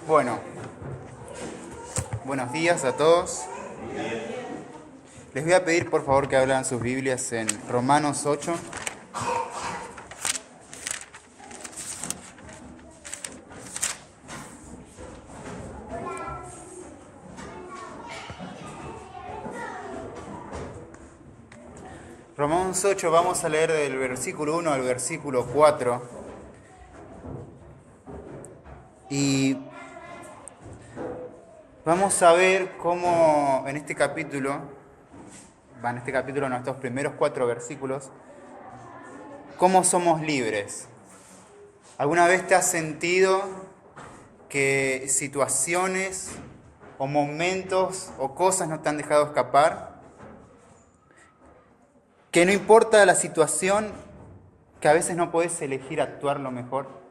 Bueno, buenos días a todos. Les voy a pedir por favor que abran sus Biblias en Romanos 8. Romanos 8 vamos a leer del versículo 1 al versículo 4. Y vamos a ver cómo en este capítulo, nuestros primeros 4 versículos, cómo somos libres. ¿Alguna vez te has sentido que situaciones o momentos o cosas no te han dejado escapar? Que no importa la situación, que a veces no podés elegir actuar lo mejor.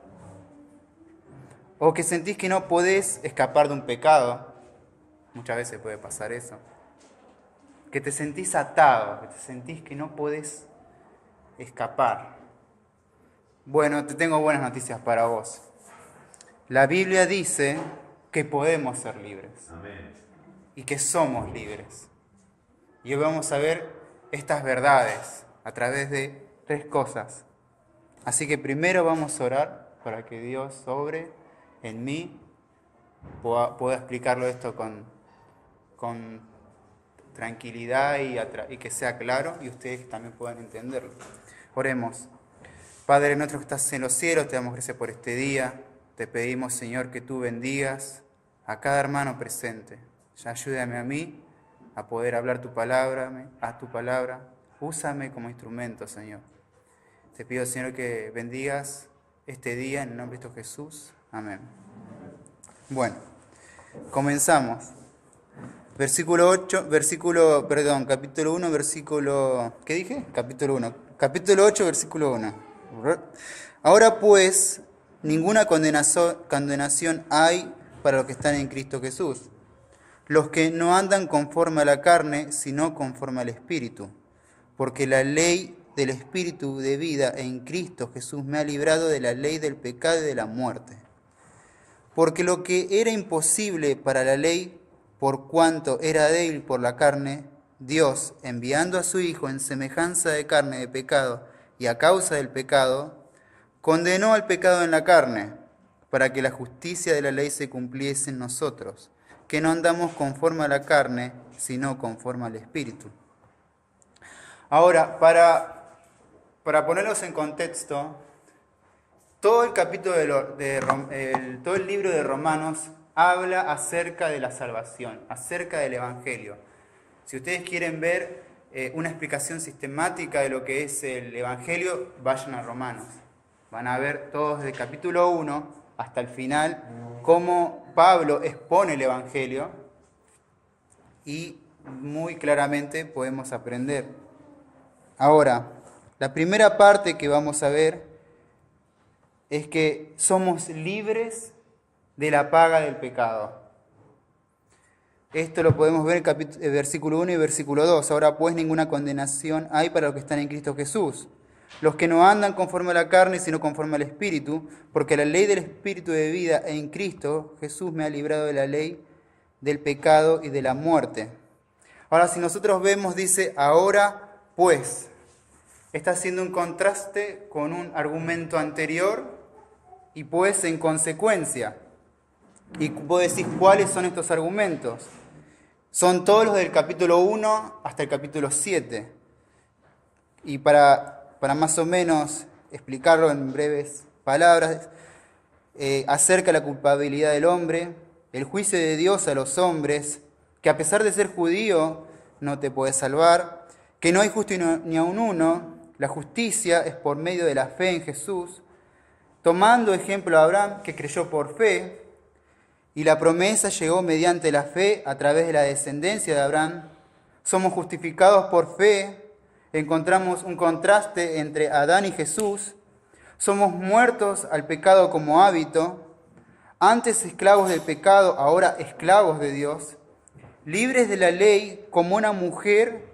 O que sentís que no podés escapar de un pecado. Muchas veces puede pasar eso. Que te sentís atado, que te sentís que no podés escapar. Bueno, te tengo buenas noticias para vos. La Biblia dice que podemos ser libres. Amén. Y que somos libres. Y hoy vamos a ver estas verdades a través de 3 cosas. Así que primero vamos a orar para que Dios obre en mí, pueda explicarlo esto con tranquilidad y que sea claro y ustedes también puedan entenderlo. Oremos. Padre nuestro que estás en los cielos, te damos gracias por este día. Te pedimos, Señor, que tú bendigas a cada hermano presente. Ya ayúdame a mí a poder hablar tu palabra. Úsame como instrumento, Señor. Te pido, Señor, que bendigas este día en el nombre de Cristo Jesús. Amén. Bueno, comenzamos. Capítulo 1, versículo... ¿Qué dije? Capítulo 1. Capítulo 8, versículo 1. Ahora pues, ninguna condenación hay para los que están en Cristo Jesús. Los que no andan conforme a la carne, sino conforme al Espíritu. Porque la ley del Espíritu de vida en Cristo Jesús me ha librado de la ley del pecado y de la muerte. Porque lo que era imposible para la ley, por cuanto era débil por la carne, Dios, enviando a su Hijo en semejanza de carne de pecado y a causa del pecado, condenó al pecado en la carne, para que la justicia de la ley se cumpliese en nosotros, que no andamos conforme a la carne, sino conforme al Espíritu. Ahora, para ponerlos en contexto, todo el capítulo todo el libro de Romanos habla acerca de la salvación, acerca del Evangelio. Si ustedes quieren ver una explicación sistemática de lo que es el Evangelio, vayan a Romanos. Van a ver todos desde el capítulo 1 hasta el final cómo Pablo expone el Evangelio y muy claramente podemos aprender. Ahora, la primera parte que vamos a ver es que somos libres de la paga del pecado. Esto lo podemos ver en el versículo 1 y versículo 2. Ahora pues ninguna condenación hay para los que están en Cristo Jesús. Los que no andan conforme a la carne, sino conforme al Espíritu, porque la ley del Espíritu de vida en Cristo Jesús me ha librado de la ley del pecado y de la muerte. Ahora, si nosotros vemos, dice, ahora pues, está haciendo un contraste con un argumento anterior y pues en consecuencia. Y vos decís, ¿cuáles son estos argumentos? Son todos los del capítulo 1 hasta el capítulo 7. Y para más o menos explicarlo en breves palabras, acerca de la culpabilidad del hombre, el juicio de Dios a los hombres, que a pesar de ser judío no te puede salvar, que no hay justo ni aun uno, la justicia es por medio de la fe en Jesús, tomando ejemplo a Abraham, que creyó por fe, y la promesa llegó mediante la fe a través de la descendencia de Abraham. Somos justificados por fe. Encontramos un contraste entre Adán y Jesús. Somos muertos al pecado como hábito. Antes esclavos del pecado, ahora esclavos de Dios. Libres de la ley como una mujer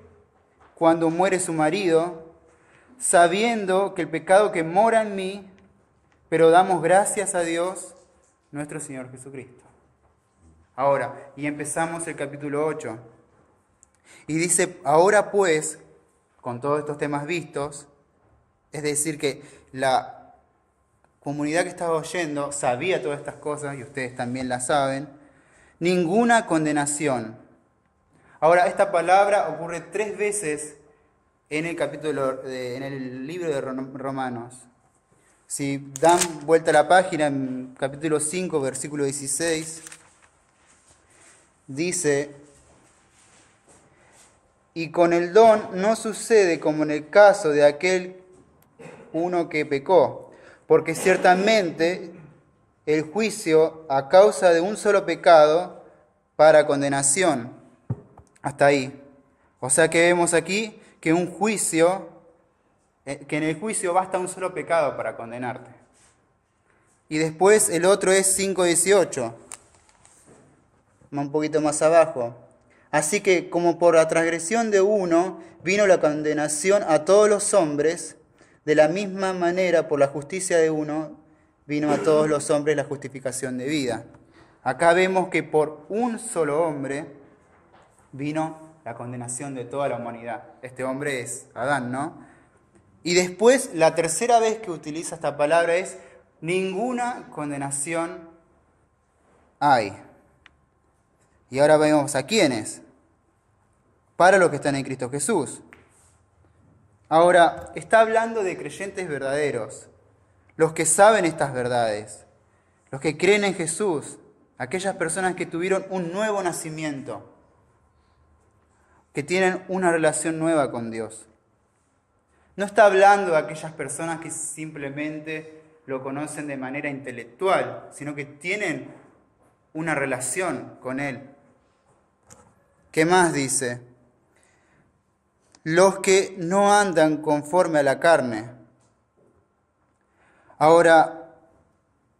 cuando muere su marido. Sabiendo que el pecado que mora en mí, pero damos gracias a Dios, nuestro Señor Jesucristo. Ahora, y empezamos el capítulo 8. Y dice, ahora pues, con todos estos temas vistos, es decir, que la comunidad que estaba oyendo sabía todas estas cosas, y ustedes también las saben, ninguna condenación. Ahora, esta palabra ocurre 3 veces en el libro de Romanos. Si dan vuelta a la página, en capítulo 5, versículo 16, dice, y con el don no sucede como en el caso de aquel uno que pecó, porque ciertamente el juicio a causa de un solo pecado para condenación. Hasta ahí. O sea que vemos aquí que un juicio, que en el juicio basta un solo pecado para condenarte. Y después el otro es 5:18, un poquito más abajo. Así que como por la transgresión de uno vino la condenación a todos los hombres, de la misma manera por la justicia de uno vino a todos los hombres la justificación de vida. Acá vemos que por un solo hombre vino la condenación de toda la humanidad. Este hombre es Adán, ¿no? Y después, la tercera vez que utiliza esta palabra es, ninguna condenación hay. Y ahora vemos a quiénes. Para los que están en Cristo Jesús. Ahora, está hablando de creyentes verdaderos, los que saben estas verdades, los que creen en Jesús, aquellas personas que tuvieron un nuevo nacimiento, que tienen una relación nueva con Dios. No está hablando de aquellas personas que simplemente lo conocen de manera intelectual, sino que tienen una relación con Él. ¿Qué más dice? Los que no andan conforme a la carne. Ahora,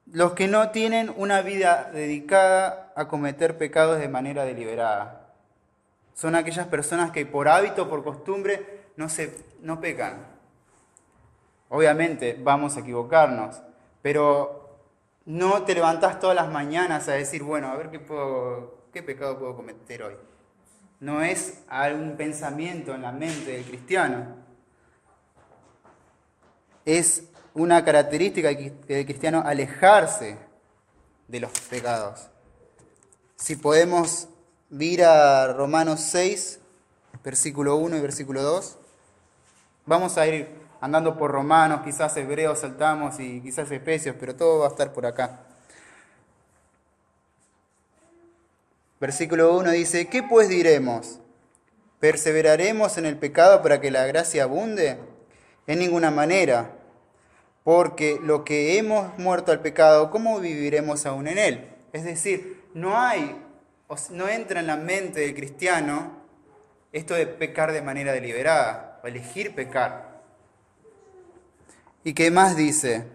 los que no tienen una vida dedicada a cometer pecados de manera deliberada. Son aquellas personas que por hábito, por costumbre, no pecan. Obviamente vamos a equivocarnos, pero no te levantás todas las mañanas a decir, bueno, a ver qué pecado puedo cometer hoy. No es algún pensamiento en la mente del cristiano. Es una característica del cristiano alejarse de los pecados. Si podemos ir a Romanos 6, versículo 1 y versículo 2. Vamos a ir andando por Romanos, quizás Hebreos saltamos y quizás Efesios, pero todo va a estar por acá. Versículo 1 dice, ¿qué pues diremos? ¿Perseveraremos en el pecado para que la gracia abunde? En ninguna manera, porque lo que hemos muerto al pecado, ¿cómo viviremos aún en él? Es decir, no entra en la mente del cristiano esto de pecar de manera deliberada, o elegir pecar. ¿Y qué más dice?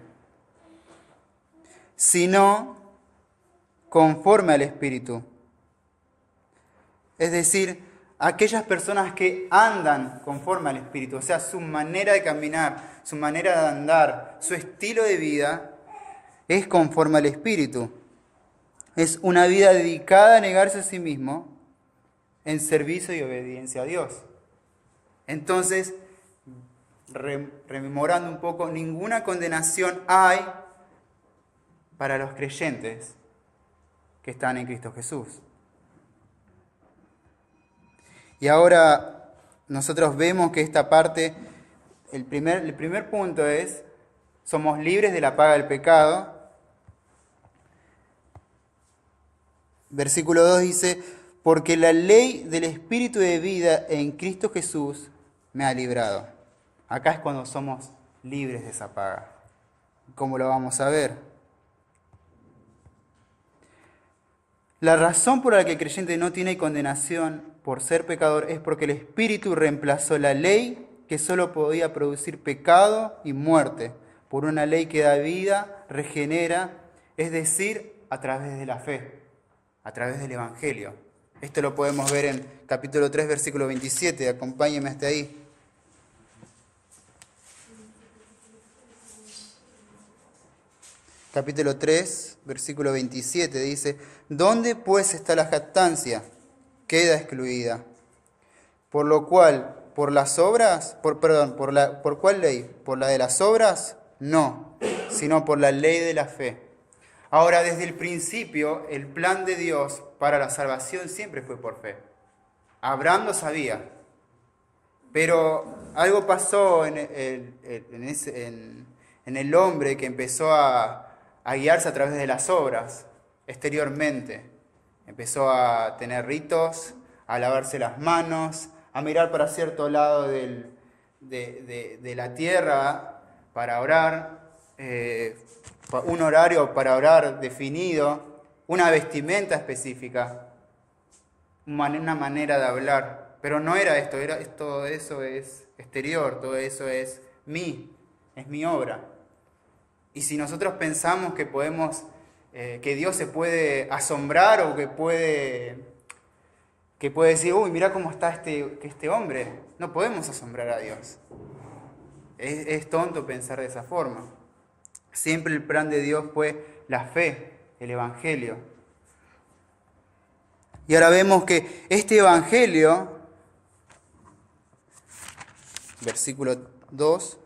Sino conforme al Espíritu. Es decir, aquellas personas que andan conforme al Espíritu, o sea, su manera de caminar, su manera de andar, su estilo de vida, es conforme al Espíritu. Es una vida dedicada a negarse a sí mismo en servicio y obediencia a Dios. Entonces, rememorando un poco, ninguna condenación hay para los creyentes que están en Cristo Jesús. Y ahora nosotros vemos que esta parte, el primer punto es, somos libres de la paga del pecado. Versículo 2 dice, porque la ley del Espíritu de vida en Cristo Jesús me ha librado. Acá es cuando somos libres de esa paga. ¿Cómo lo vamos a ver? La razón por la que el creyente no tiene condenación por ser pecador es porque el Espíritu reemplazó la ley que solo podía producir pecado y muerte por una ley que da vida, regenera, es decir, a través de la fe, a través del Evangelio. Esto lo podemos ver en capítulo 3, versículo 27. Acompáñenme hasta ahí. capítulo 3, versículo 27, dice, ¿dónde pues está la jactancia? Queda excluida. Por lo cual, ¿por las obras? ¿Por cuál ley? ¿Por la de las obras? No, sino por la ley de la fe. Ahora, desde el principio, el plan de Dios para la salvación siempre fue por fe. Abraham lo sabía, pero algo pasó en el hombre que empezó a guiarse a través de las obras exteriormente. Empezó a tener ritos, a lavarse las manos, a mirar para cierto lado de la tierra para orar, un horario para orar definido, una vestimenta específica, una manera de hablar. Pero no era esto, todo eso es exterior, todo eso es mi obra. Y si nosotros pensamos que podemos, que Dios se puede asombrar o que puede decir, uy, mira cómo está este hombre, no podemos asombrar a Dios. Es tonto pensar de esa forma. Siempre el plan de Dios fue la fe, el Evangelio. Y ahora vemos que este Evangelio, versículo 2,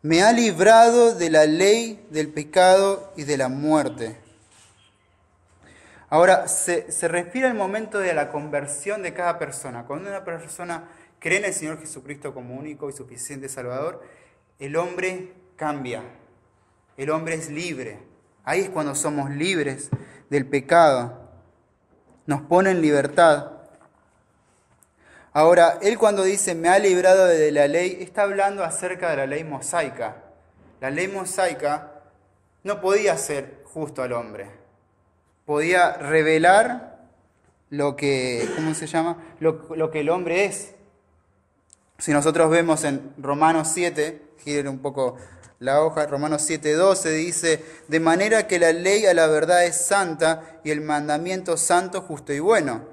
me ha librado de la ley, del pecado y de la muerte. Ahora, se refiere al momento de la conversión de cada persona. Cuando una persona cree en el Señor Jesucristo como único y suficiente Salvador, el hombre cambia. El hombre es libre. Ahí es cuando somos libres del pecado. Nos pone en libertad. Ahora, él cuando dice me ha librado de la ley, está hablando acerca de la ley mosaica. La ley mosaica no podía ser justo al hombre. Podía revelar lo que, ¿cómo se llama? Lo que el hombre es. Si nosotros vemos en Romanos 7, giren un poco la hoja, Romanos 7:12 dice, de manera que la ley a la verdad es santa y el mandamiento santo, justo y bueno.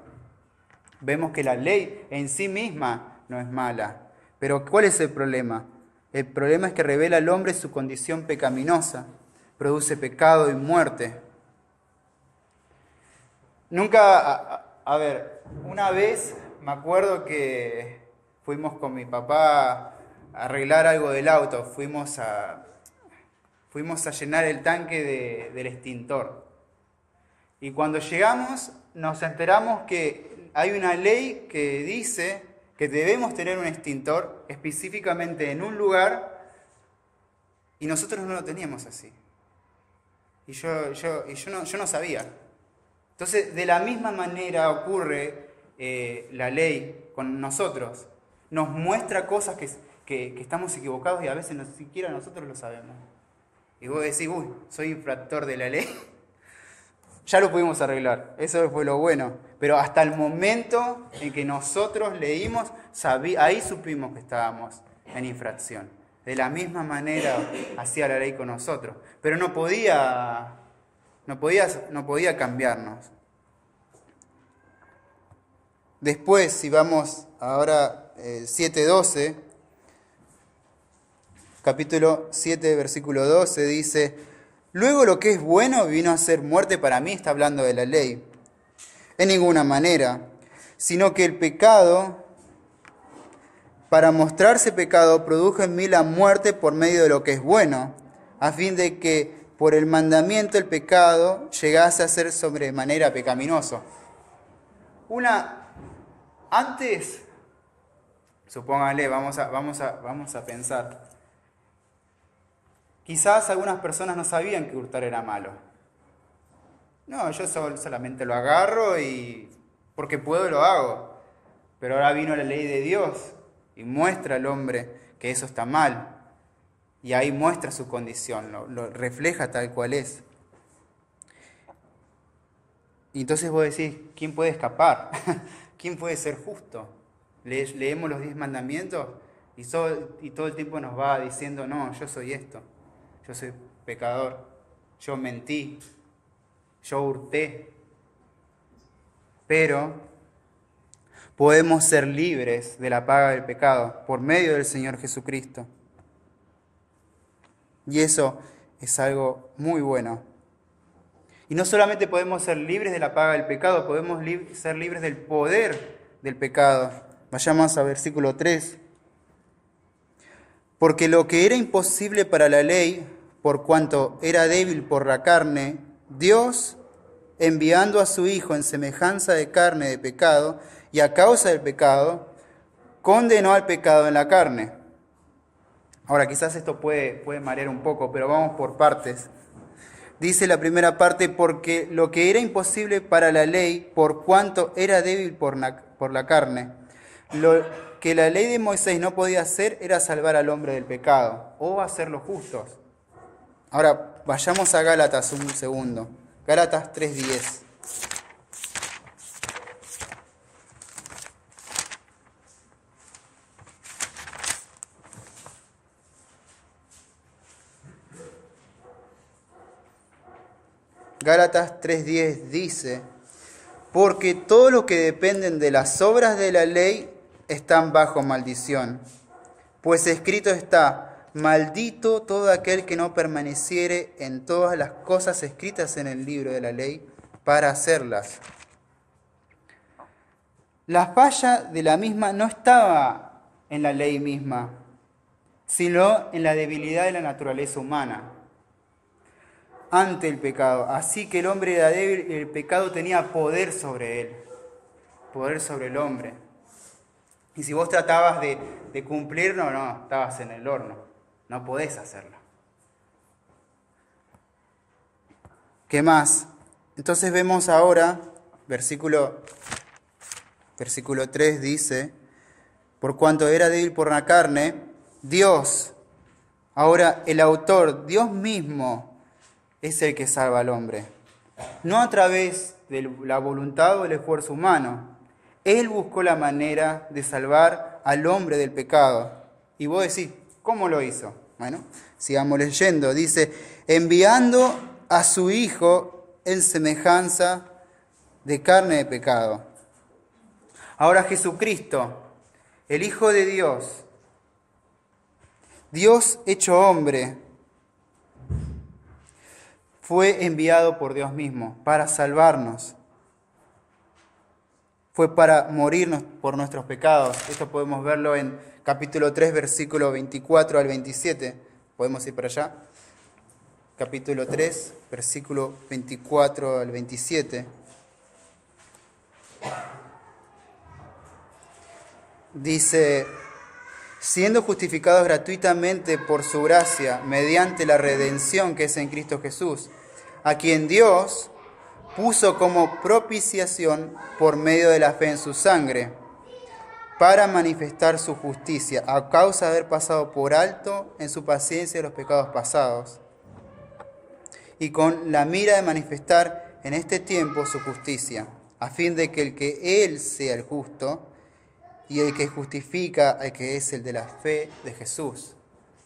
Vemos que la ley en sí misma no es mala. Pero ¿cuál es el problema? El problema es que revela al hombre su condición pecaminosa, produce pecado y muerte. Una vez me acuerdo que fuimos con mi papá a arreglar algo del auto, fuimos a llenar el tanque del extintor. Y cuando llegamos nos enteramos que hay una ley que dice que debemos tener un extintor específicamente en un lugar y nosotros no lo teníamos así. Y yo no sabía. Entonces, de la misma manera ocurre la ley con nosotros. Nos muestra cosas que estamos equivocados y a veces ni siquiera nosotros lo sabemos. Y vos decís, uy, soy infractor de la ley. Ya lo pudimos arreglar, eso fue lo bueno. Pero hasta el momento en que nosotros leímos, ahí supimos que estábamos en infracción. De la misma manera hacía la ley con nosotros. Pero no podía cambiarnos. Después, si vamos ahora 7:12, capítulo 7, versículo 12, dice, luego lo que es bueno vino a ser muerte para mí, está hablando de la ley. En ninguna manera, sino que el pecado, para mostrarse pecado, produjo en mí la muerte por medio de lo que es bueno, a fin de que por el mandamiento el pecado llegase a ser sobremanera pecaminoso. Antes, supónganle, vamos a pensar. Quizás algunas personas no sabían que hurtar era malo. No, yo solamente lo agarro y porque puedo lo hago. Pero ahora vino la ley de Dios y muestra al hombre que eso está mal. Y ahí muestra su condición, lo refleja tal cual es. Y entonces vos decís, ¿quién puede escapar? ¿Quién puede ser justo? Leemos los 10 mandamientos y todo el tiempo nos va diciendo, no, yo soy esto, yo soy pecador, yo mentí, yo hurté. Pero podemos ser libres de la paga del pecado por medio del Señor Jesucristo. Y eso es algo muy bueno. Y no solamente podemos ser libres de la paga del pecado, podemos ser libres del poder del pecado. Vayamos a versículo 3. Porque lo que era imposible para la ley, por cuanto era débil por la carne, Dios, enviando a su Hijo en semejanza de carne de pecado, y a causa del pecado, condenó al pecado en la carne. Ahora, quizás esto puede marear un poco, pero vamos por partes. Dice la primera parte, porque lo que era imposible para la ley, por cuanto era débil por la carne, lo que la ley de Moisés no podía hacer era salvar al hombre del pecado, o hacerlos justos. Ahora, vayamos a Gálatas un segundo. Gálatas 3:10. Gálatas 3:10 dice, porque todos los que dependen de las obras de la ley están bajo maldición. Pues escrito está, maldito todo aquel que no permaneciere en todas las cosas escritas en el libro de la ley para hacerlas. La falla de la misma no estaba en la ley misma, sino en la debilidad de la naturaleza humana ante el pecado. Así que el hombre era débil y el pecado tenía poder sobre él, poder sobre el hombre. Y si vos tratabas de cumplirlo, no, estabas en el horno, no podés hacerlo. ¿Qué más? Entonces vemos ahora, versículo 3 dice, por cuanto era débil por la carne, Dios, ahora el autor, Dios mismo, es el que salva al hombre. No a través de la voluntad o el esfuerzo humano. Él buscó la manera de salvar al hombre del pecado. Y vos decís, ¿cómo lo hizo? Bueno, sigamos leyendo. Dice, enviando a su Hijo en semejanza de carne de pecado. Ahora Jesucristo, el Hijo de Dios, Dios hecho hombre, fue enviado por Dios mismo para salvarnos. Fue para morirnos por nuestros pecados. Esto podemos verlo en capítulo 3, versículo 24 al 27. ¿Podemos ir para allá? Capítulo 3, versículo 24 al 27. Dice, siendo justificados gratuitamente por su gracia, mediante la redención que es en Cristo Jesús, a quien Dios puso como propiciación por medio de la fe en su sangre, para manifestar su justicia, a causa de haber pasado por alto en su paciencia los pecados pasados, y con la mira de manifestar en este tiempo su justicia, a fin de que el que Él sea el justo, y el que justifica al que es el de la fe de Jesús.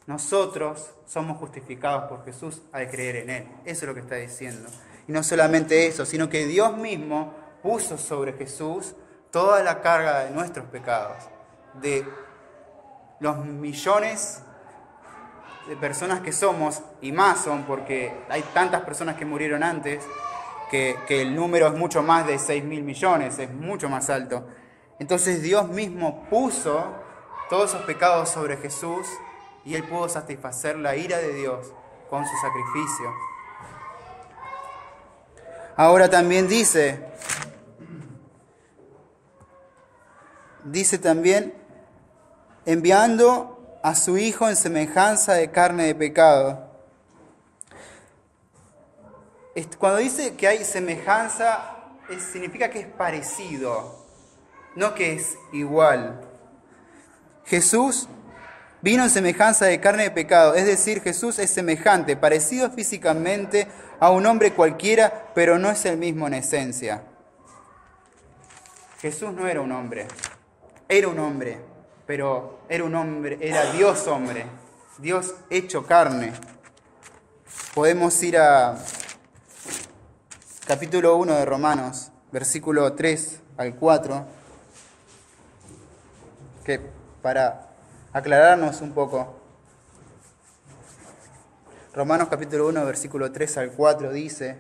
Nosotros somos justificados por Jesús al creer en Él. Eso es lo que está diciendo. Y no solamente eso, sino que Dios mismo puso sobre Jesús toda la carga de nuestros pecados, de los millones de personas que somos, y más son porque hay tantas personas que murieron antes, que el número es mucho más de 6.000 millones, es mucho más alto. Entonces Dios mismo puso todos esos pecados sobre Jesús y Él pudo satisfacer la ira de Dios con su sacrificio. Ahora también dice también, enviando a su Hijo en semejanza de carne de pecado. Cuando dice que hay semejanza, significa que es parecido, no que es igual. Jesús vino en semejanza de carne de pecado, es decir, Jesús es semejante, parecido físicamente a un hombre cualquiera, pero no es el mismo en esencia. Jesús no era un hombre, pero era Dios hombre, Dios hecho carne. Podemos ir a capítulo 1 de Romanos, versículo 3 al 4, que para aclararnos un poco. Romanos capítulo 1, versículo 3 al 4 dice,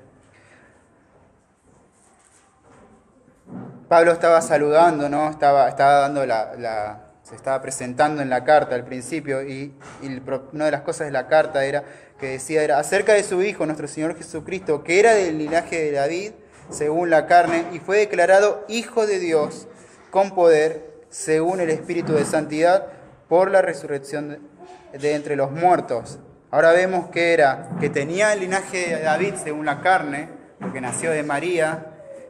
Pablo estaba saludando, ¿no? Estaba dando se estaba presentando en la carta al principio y una de las cosas de la carta era acerca de su Hijo, nuestro Señor Jesucristo, que era del linaje de David, según la carne, y fue declarado Hijo de Dios con poder, según el Espíritu de Santidad, por la resurrección de entre los muertos. Ahora vemos que tenía el linaje de David según la carne, porque nació de María,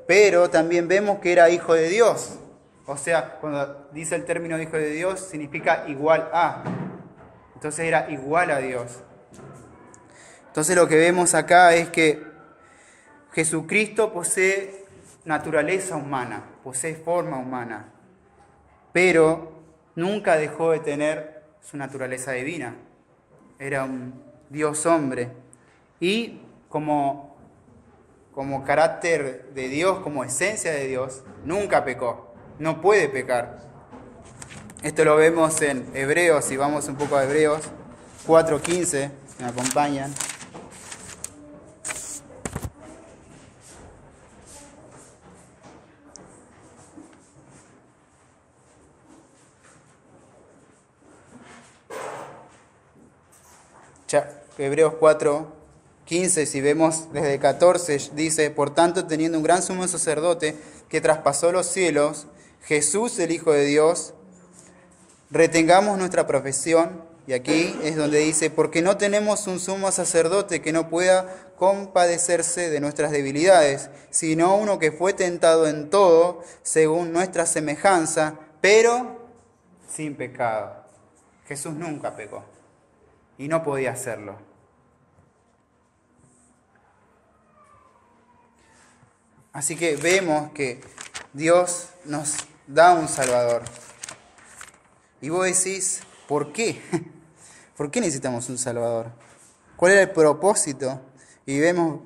pero también vemos que era hijo de Dios. O sea, cuando dice el término hijo de Dios, significa igual a. Entonces era igual a Dios. Entonces lo que vemos acá es que Jesucristo posee naturaleza humana, posee forma humana, pero nunca dejó de tener su naturaleza divina. Era un Dios hombre. Y como carácter de Dios, como esencia de Dios, nunca pecó, no puede pecar. Esto lo vemos en Hebreos, si vamos un poco a Hebreos 4:15, me acompañan. Hebreos 4:15, si vemos desde 14, dice, por tanto, teniendo un gran sumo sacerdote que traspasó los cielos, Jesús, el Hijo de Dios, retengamos nuestra profesión, y aquí es donde dice, porque no tenemos un sumo sacerdote que no pueda compadecerse de nuestras debilidades, sino uno que fue tentado en todo, según nuestra semejanza, pero sin pecado. Jesús nunca pecó, y no podía hacerlo. Así que vemos que Dios nos da un Salvador. Y vos decís, ¿por qué? ¿Por qué necesitamos un Salvador? ¿Cuál era el propósito? Y vemos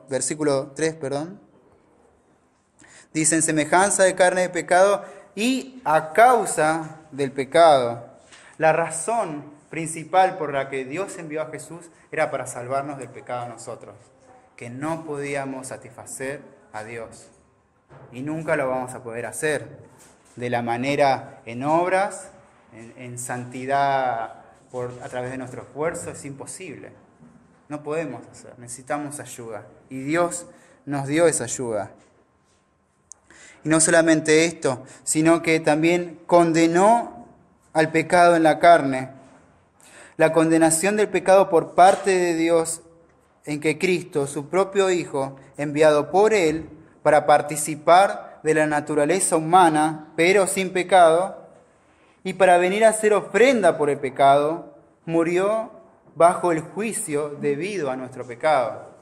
versículo 3, Dice, en semejanza de carne de pecado y a causa del pecado. La razón principal por la que Dios envió a Jesús era para salvarnos del pecado a nosotros, que no podíamos satisfacer a Dios. Y nunca lo vamos a poder hacer de la manera en obras, en santidad a través de nuestro esfuerzo, es imposible. No podemos hacer, necesitamos ayuda. Y Dios nos dio esa ayuda. Y no solamente esto, sino que también condenó al pecado en la carne. La condenación del pecado por parte de Dios en que Cristo, su propio Hijo, enviado por Él para participar de la naturaleza humana, pero sin pecado, y para venir a ser ofrenda por el pecado, murió bajo el juicio debido a nuestro pecado.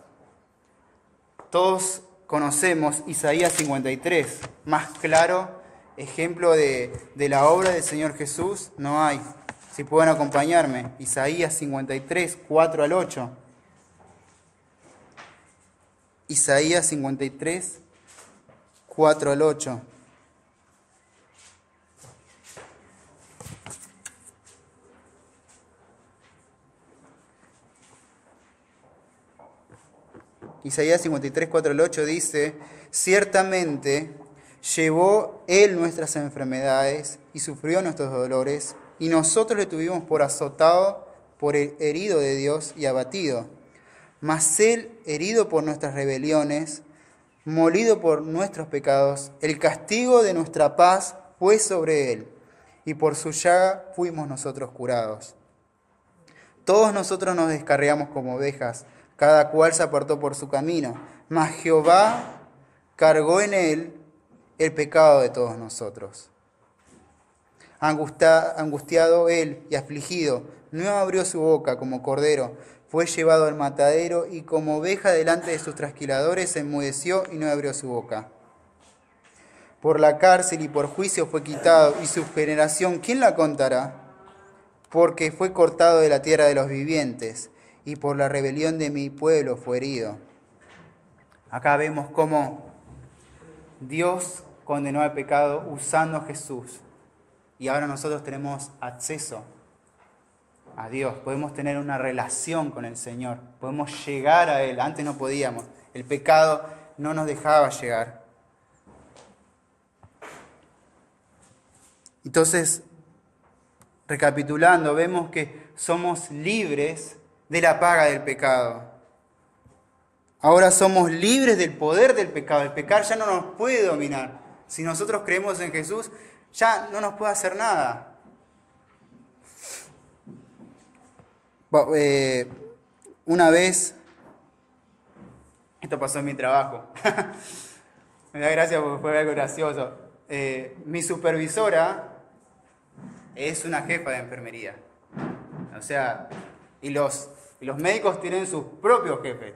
Todos conocemos Isaías 53, más claro ejemplo de la obra del Señor Jesús no hay. Si pueden acompañarme, Isaías 53, 4 al 8. Isaías 53, 4 al 8. Isaías 53, 4 al 8 dice, ciertamente llevó Él nuestras enfermedades y sufrió nuestros dolores, y nosotros le tuvimos por azotado, por herido de Dios y abatido. Mas Él, herido por nuestras rebeliones, molido por nuestros pecados, el castigo de nuestra paz fue sobre Él, y por su llaga fuimos nosotros curados. Todos nosotros nos descarriamos como ovejas, cada cual se apartó por su camino, mas Jehová cargó en Él el pecado de todos nosotros. Angustiado Él y afligido, no abrió su boca como cordero, fue llevado al matadero y como oveja delante de sus trasquiladores se enmudeció y no abrió su boca. Por la cárcel y por juicio fue quitado, y su generación, ¿quién la contará? Porque fue cortado de la tierra de los vivientes, y por la rebelión de mi pueblo fue herido. Acá vemos cómo Dios condenó al pecado usando a Jesús, y ahora nosotros tenemos acceso a Dios, podemos tener una relación con el Señor, podemos llegar a Él. Antes no podíamos, el pecado no nos dejaba llegar. Entonces, recapitulando, vemos que somos libres de la paga del pecado. Ahora somos libres del poder del pecado. El pecado ya no nos puede dominar. Si nosotros creemos en Jesús, ya no nos puede hacer nada. Una vez, esto pasó en mi trabajo, me da gracia porque fue algo gracioso. Mi supervisora es una jefa de enfermería. O sea, y los médicos tienen sus propios jefes.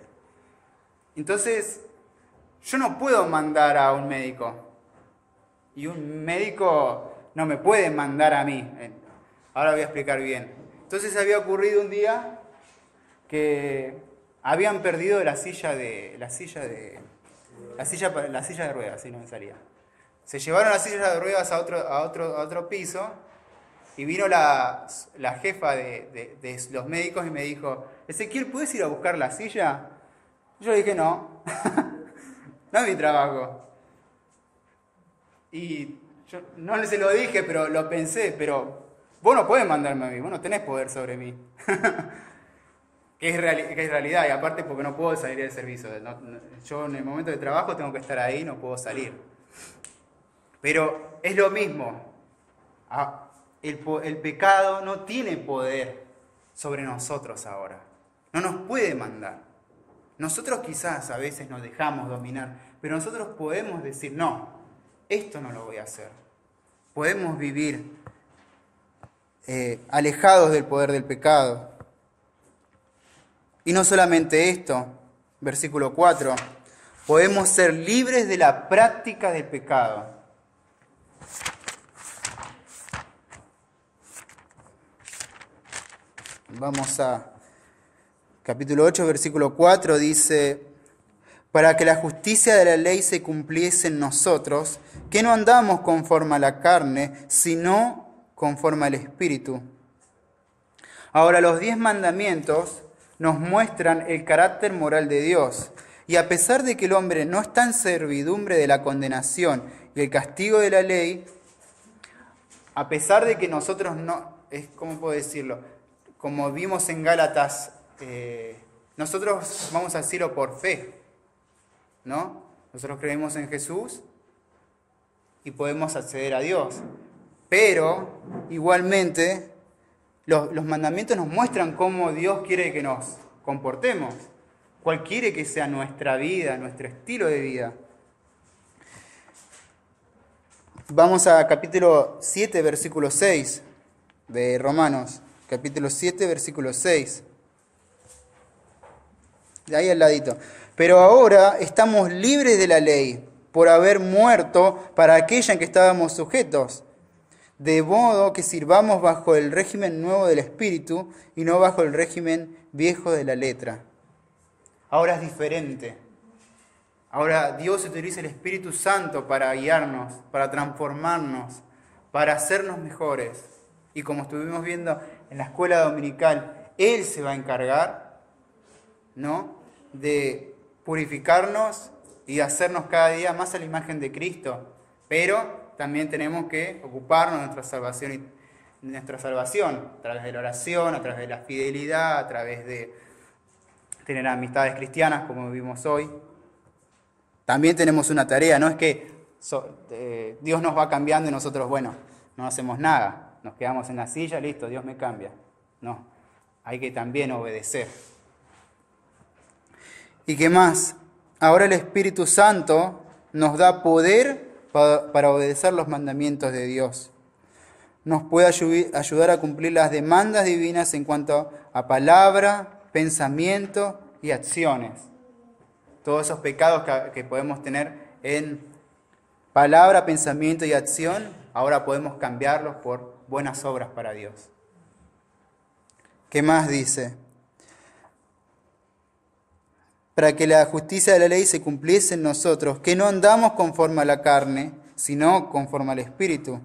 Entonces, yo no puedo mandar a un médico. Y un médico no me puede mandar a mí. Ahora voy a explicar bien. Entonces había ocurrido un día que habían perdido la silla de ruedas, si no me salía. Se llevaron la silla de ruedas a otro piso y vino la jefa de los médicos y me dijo: Ezequiel, ¿puedes ir a buscar la silla? Yo le dije: no, no es mi trabajo. Y yo no se lo dije, pero lo pensé, pero vos no podés mandarme a mí, vos no tenés poder sobre mí. que es realidad, y aparte porque no puedo salir del servicio. Yo en el momento de trabajo tengo que estar ahí, no puedo salir. Pero es lo mismo. El pecado no tiene poder sobre nosotros ahora. No nos puede mandar. Nosotros quizás a veces nos dejamos dominar, pero nosotros podemos decir: no, esto no lo voy a hacer. Podemos vivir alejados del poder del pecado. Y no solamente esto, versículo 4, podemos ser libres de la práctica del pecado. Vamos a capítulo 8, versículo 4, dice: para que la justicia de la ley se cumpliese en nosotros, que no andamos conforme a la carne, sino conforme al Espíritu. Ahora, los 10 mandamientos nos muestran el carácter moral de Dios. Y a pesar de que el hombre no está en servidumbre de la condenación y el castigo de la ley, a pesar de que nosotros no, ¿cómo puedo decirlo? Como vimos en Gálatas, nosotros vamos a decirlo por fe, ¿no? Nosotros creemos en Jesús y podemos acceder a Dios. Pero, igualmente, los mandamientos nos muestran cómo Dios quiere que nos comportemos, cuál quiere que sea nuestra vida, nuestro estilo de vida. Vamos a capítulo 7, versículo 6 de Romanos. Capítulo 7, versículo 6. De ahí al ladito. Pero ahora estamos libres de la ley, por haber muerto para aquella en que estábamos sujetos, de modo que sirvamos bajo el régimen nuevo del Espíritu y no bajo el régimen viejo de la letra. Ahora es diferente. Ahora Dios utiliza el Espíritu Santo para guiarnos, para transformarnos, para hacernos mejores. Y como estuvimos viendo en la escuela dominical, Él se va a encargar, ¿no?, de purificarnos y hacernos cada día más a la imagen de Cristo. Pero también tenemos que ocuparnos de nuestra salvación a través de la oración, a través de la fidelidad, a través de tener amistades cristianas como vimos hoy. También tenemos una tarea, no es que Dios nos va cambiando y nosotros, no hacemos nada, nos quedamos en la silla, listo, Dios me cambia. No, hay que también obedecer. ¿Y qué más? Ahora el Espíritu Santo nos da poder para obedecer los mandamientos de Dios. Nos puede ayudar a cumplir las demandas divinas en cuanto a palabra, pensamiento y acciones. Todos esos pecados que podemos tener en palabra, pensamiento y acción, ahora podemos cambiarlos por buenas obras para Dios. ¿Qué más dice? Para que la justicia de la ley se cumpliese en nosotros, que no andamos conforme a la carne, sino conforme al Espíritu.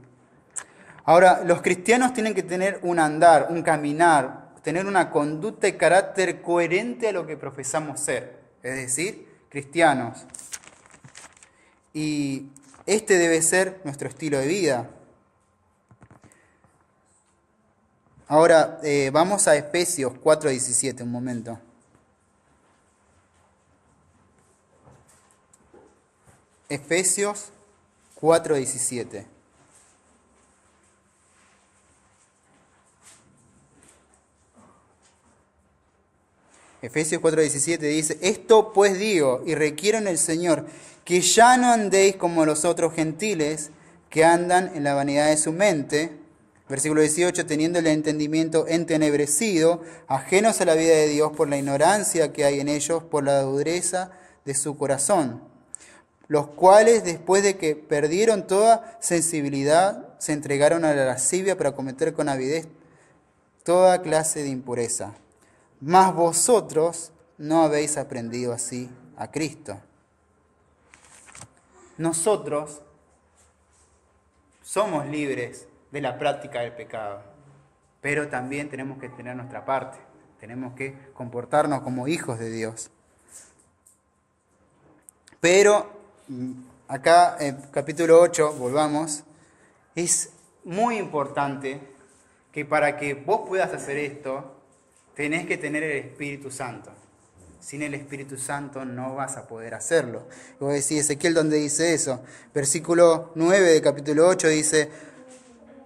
Ahora, los cristianos tienen que tener un andar, un caminar, tener una conducta y carácter coherente a lo que profesamos ser, es decir, cristianos. Y este debe ser nuestro estilo de vida. Ahora vamos a Efesios 4:17, un momento. Efesios 4:17. Efesios 4:17 dice, esto pues digo y requiero en el Señor, que ya no andéis como los otros gentiles que andan en la vanidad de su mente. Versículo 18, teniendo el entendimiento entenebrecido, ajenos a la vida de Dios por la ignorancia que hay en ellos, por la dureza de su corazón, los cuales después de que perdieron toda sensibilidad, se entregaron a la lascivia para cometer con avidez toda clase de impureza. Mas vosotros no habéis aprendido así a Cristo. Nosotros somos libres de la práctica del pecado, pero también tenemos que tener nuestra parte, tenemos que comportarnos como hijos de Dios. Pero acá en capítulo 8, volvamos, es muy importante que para que vos puedas hacer esto, tenés que tener el Espíritu Santo. Sin el Espíritu Santo no vas a poder hacerlo. Y vos decís, Ezequiel, ¿dónde dice eso? Versículo 9 de capítulo 8 dice,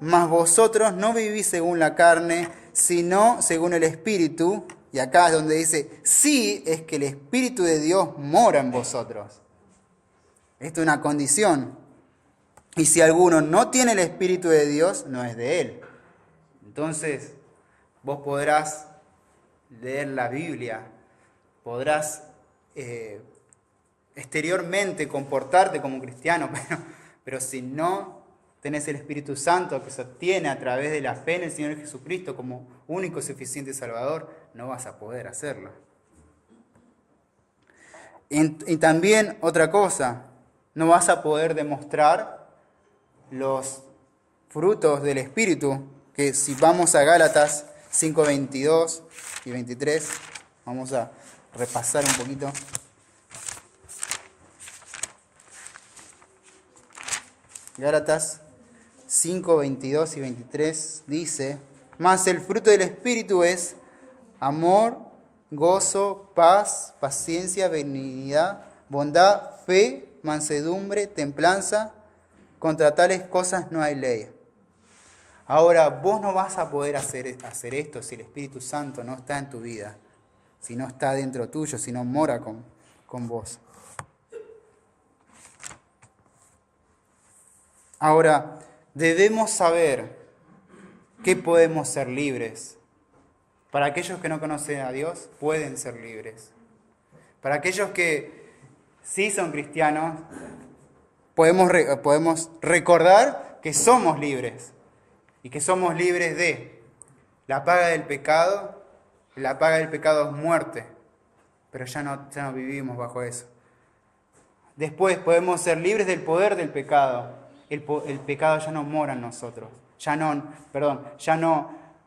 mas vosotros no vivís según la carne, sino según el Espíritu. Y acá es donde dice, sí, es que el Espíritu de Dios mora en vosotros. Esto es una condición. Y si alguno no tiene el Espíritu de Dios, no es de él. Entonces, vos podrás leer la Biblia, podrás exteriormente comportarte como cristiano, pero si no tenés el Espíritu Santo que se obtiene a través de la fe en el Señor Jesucristo como único y suficiente Salvador, no vas a poder hacerlo. Y también otra cosa, no vas a poder demostrar los frutos del Espíritu, que si vamos a Gálatas 5:22 y 23, vamos a repasar un poquito. Gálatas 5:22 y 23 dice, mas el fruto del Espíritu es amor, gozo, paz, paciencia, benignidad, bondad, fe, mansedumbre, templanza. Contra tales cosas no hay ley. Ahora, vos no vas a poder hacer esto si el Espíritu Santo no está en tu vida, si no está dentro tuyo, si no mora con vos. Ahora, debemos saber que podemos ser libres. Para aquellos que no conocen a Dios, pueden ser libres. Para aquellos que sí son cristianos, podemos recordar que somos libres. Y que somos libres de la paga del pecado. La paga del pecado es muerte, pero ya no vivimos bajo eso. Después podemos ser libres del poder del pecado. El pecado ya no mora en nosotros. Ya no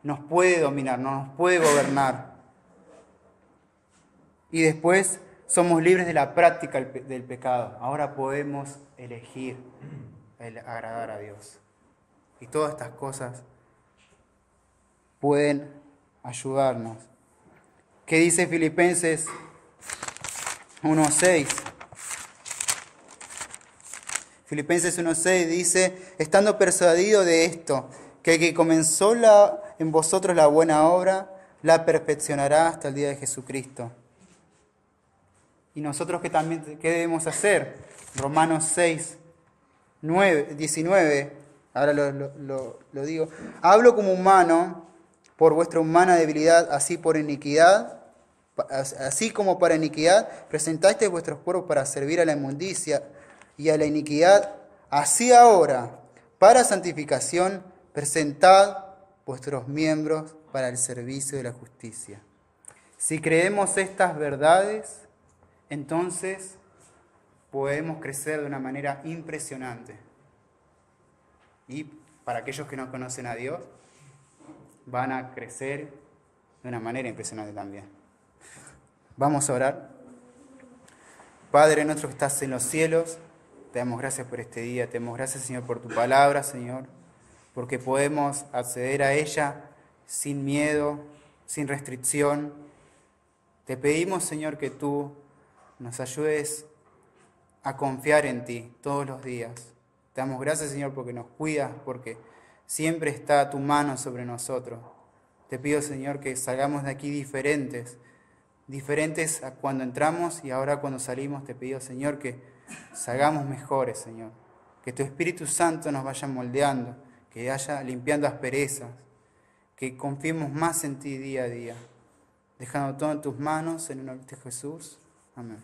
nos puede dominar, no nos puede gobernar. Y después somos libres de la práctica del pecado. Ahora podemos elegir el agradar a Dios. Y todas estas cosas pueden ayudarnos. ¿Qué dice Filipenses 1:6? Filipenses 1:6 dice, estando persuadido de esto, que el que comenzó en vosotros la buena obra, la perfeccionará hasta el día de Jesucristo. ¿Y nosotros qué debemos hacer? Romanos 6:19. Ahora lo digo. Hablo como humano, por vuestra humana debilidad, así como para iniquidad, presentasteis vuestros cuerpos para servir a la inmundicia y a la iniquidad. Así ahora, para santificación, presentad vuestros miembros para el servicio de la justicia. Si creemos estas verdades, entonces podemos crecer de una manera impresionante. Y para aquellos que no conocen a Dios, van a crecer de de una manera impresionante también. Vamos a orar. Padre nuestro que estás en los cielos, te damos gracias por este día, te damos gracias, Señor, por tu palabra, Señor, porque podemos acceder a ella sin miedo, sin restricción. Te pedimos, Señor, que tú nos ayudes a confiar en ti todos los días. Te damos gracias, Señor, porque nos cuidas, porque siempre está tu mano sobre nosotros. Te pido, Señor, que salgamos de aquí diferentes a cuando entramos y ahora cuando salimos. Te pido, Señor, que salgamos mejores, Señor. Que tu Espíritu Santo nos vaya moldeando, que vaya limpiando asperezas, que confiemos más en ti día a día. Dejando todo en tus manos, en el nombre de Jesús. Amén.